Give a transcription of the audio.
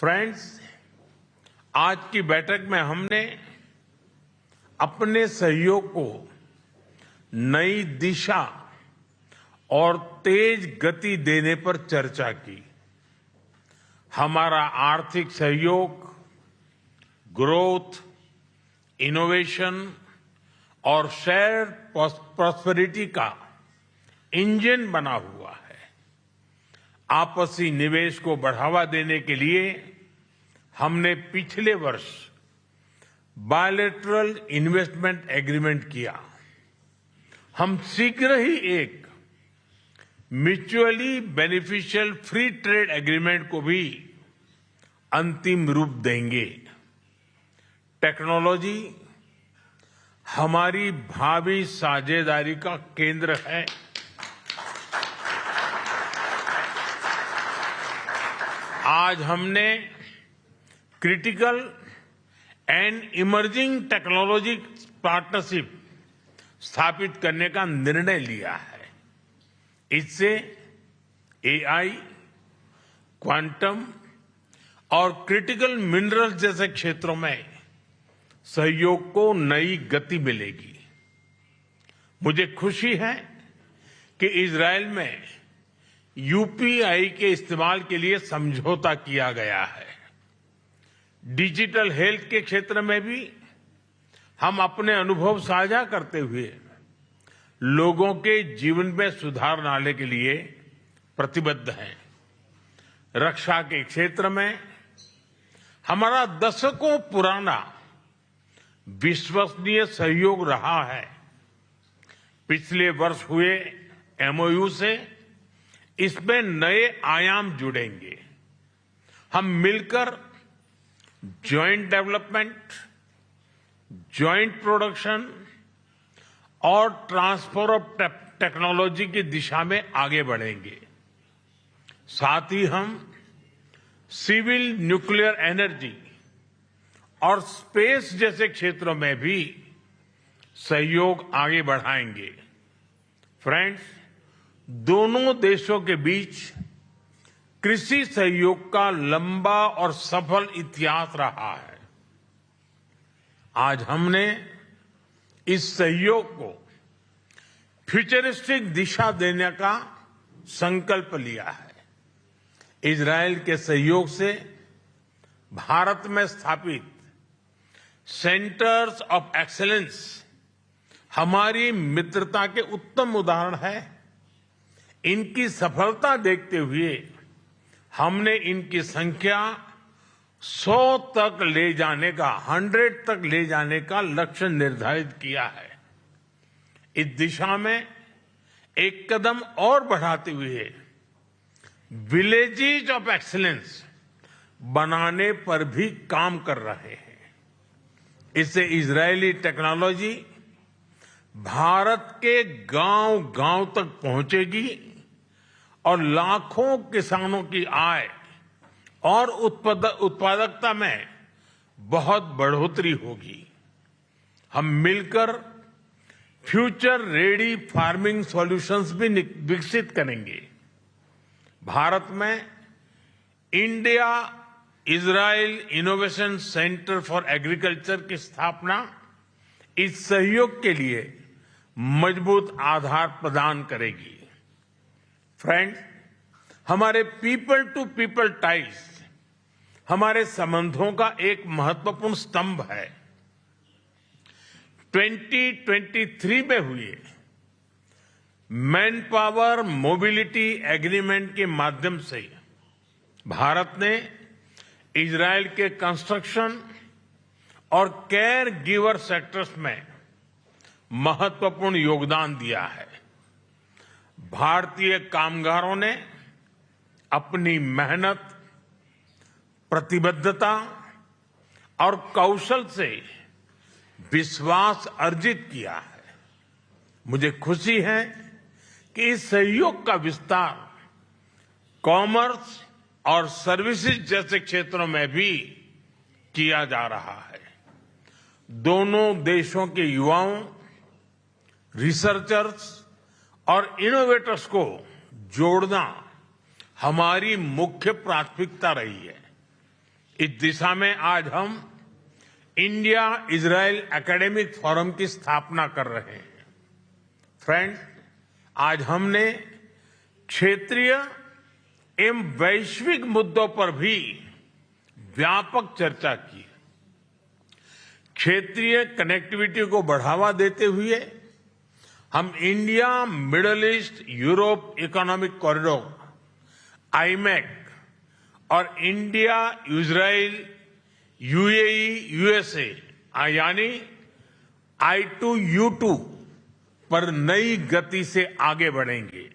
Friends, आज की बैठक में हमने अपने सहयोग को नई दिशा और तेज गति देने पर चर्चा की। हमारा आर्थिक सहयोग ग्रोथ, इनोवेशन और शेयर प्रॉस्पेरिटी का इंजन बना हुआ है। आपसी निवेश को बढ़ावा देने के लिए हमने पिछले वर्ष बायलैटरल इन्वेस्टमेंट एग्रीमेंट किया। हम शीघ्र ही एक mutually beneficial free trade agreement को भी अंतिम रूप देंगे। टेक्नोलॉजी हमारी भावी साझेदारी का केंद्र है। आज हमने critical and emerging technology partnership स्थापित करने का निर्णय लिया है। इससे एआई, क्वांटम और क्रिटिकल मिनरल्स जैसे क्षेत्रों में सहयोग को नई गति मिलेगी। मुझे खुशी है कि इजरायल में यूपीआई के इस्तेमाल के लिए समझौता किया गया है। डिजिटल हेल्थ के क्षेत्र में भी हम अपने अनुभव साझा करते हुए लोगों के जीवन में सुधार लाने के लिए प्रतिबद्ध हैं। रक्षा के क्षेत्र में हमारा दशकों पुराना विश्वसनीय सहयोग रहा है। पिछले वर्ष हुए एमओयू से इसमें नए आयाम जुड़ेंगे। हम मिलकर जॉइंट डेवलपमेंट, जॉइंट प्रोडक्शन और ट्रांसफर ऑफ टेक्नोलॉजी की दिशा में आगे बढ़ेंगे। साथ ही हम सिविल न्यूक्लियर एनर्जी और स्पेस जैसे क्षेत्रों में भी सहयोग आगे बढ़ाएंगे। फ्रेंड्स, दोनों देशों के बीच कृषि सहयोग का लंबा और सफल इतिहास रहा है। आज हमने इस सहयोग को फ्यूचरिस्टिक दिशा देने का संकल्प लिया है। इजरायल के सहयोग से भारत में स्थापित सेंटर्स ऑफ एक्सीलेंस हमारी मित्रता के उत्तम उदाहरण है। इनकी सफलता देखते हुए हमने इनकी संख्या 100 तक ले जाने का 100 तक ले जाने का लक्ष्य निर्धारित किया है। इस दिशा में एक कदम और बढ़ाते हुए विलेजेस ऑफ एक्सीलेंस बनाने पर भी काम कर रहे हैं। इससे इजरायली टेक्नोलॉजी भारत के गांव-गांव तक पहुंचेगी और लाखों किसानों की आय और उत्पादकता में बहुत बढ़ोतरी होगी। हम मिलकर फ्यूचर रेडी फार्मिंग सॉल्यूशंस भी विकसित करेंगे। भारत में India Israel innovation centre for agriculture की स्थापना इस सहयोग के लिए मजबूत आधार प्रदान करेगी। फ्रेंड्स, हमारे पीपल टू पीपल टाइज हमारे संबंधों का एक महत्वपूर्ण स्तंभ है। 2023 में हुए मैन पावर मोबिलिटी एग्रीमेंट के माध्यम से भारत ने इजरायल के कंस्ट्रक्शन और केयर गिवर सेक्टर्स में महत्वपूर्ण योगदान दिया है। भारतीय कामगारों ने अपनी मेहनत, प्रतिबद्धता और कौशल से विश्वास अर्जित किया है। मुझे खुशी है कि इस सहयोग का विस्तार कॉमर्स और सर्विसेज जैसे क्षेत्रों में भी किया जा रहा है। दोनों देशों के युवाओं, रिसर्चर्स और इनोवेटर्स को जोड़ना हमारी मुख्य प्राथमिकता रही है। इस दिशा में आज हम इंडिया इजराइल एकेडमिक फोरम की स्थापना कर रहे हैं। फ्रेंड्स, आज हमने क्षेत्रीय एवं वैश्विक मुद्दों पर भी व्यापक चर्चा की। क्षेत्रीय कनेक्टिविटी को बढ़ावा देते हुए हम India middle east Europe economic corridor iMac और इंडिया इजराइल यूएई यूएसए यानी I2U2 पर नई गति से आगे बढ़ेंगे।